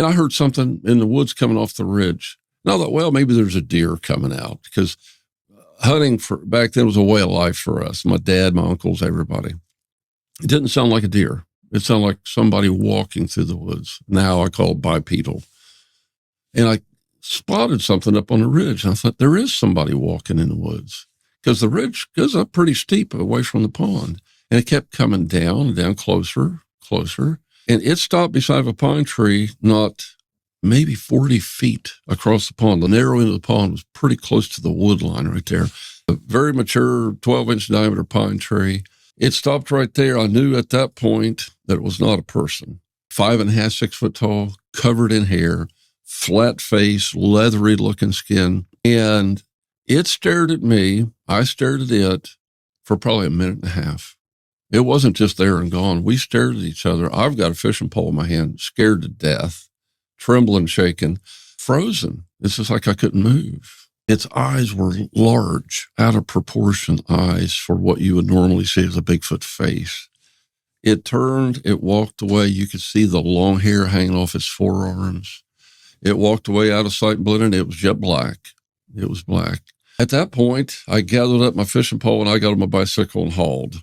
And I heard something in the woods coming off the ridge. And I thought, well, maybe there's a deer coming out because hunting for back then was a way of life for us. My dad, my uncles, everybody. It didn't sound like a deer. It sounded like somebody walking through the woods. Now I call it bipedal. And I spotted something up on the ridge. And I thought, there is somebody walking in the woods because the ridge goes up pretty steep away from the pond. And it kept coming down and down closer, closer. And it stopped beside a pine tree, not maybe 40 feet across the pond. The narrow end of the pond was pretty close to the wood line right there. A very mature 12-inch diameter pine tree. It stopped right there. I knew at that point that it was not a person. 5.5, 6 foot tall, covered in hair, flat face, leathery looking skin. And it stared at me. I stared at it for probably a minute and a half. It wasn't just there and gone. We stared at each other. I've got a fishing pole in my hand, scared to death, trembling, shaking, frozen. It's just like I couldn't move. Its eyes were large, out of proportion eyes for what you would normally see as a Bigfoot face. It turned, it walked away. You could see the long hair hanging off its forearms. It walked away out of sight and blended. It was jet black. It was black. At that point, I gathered up my fishing pole and I got on my bicycle and hauled.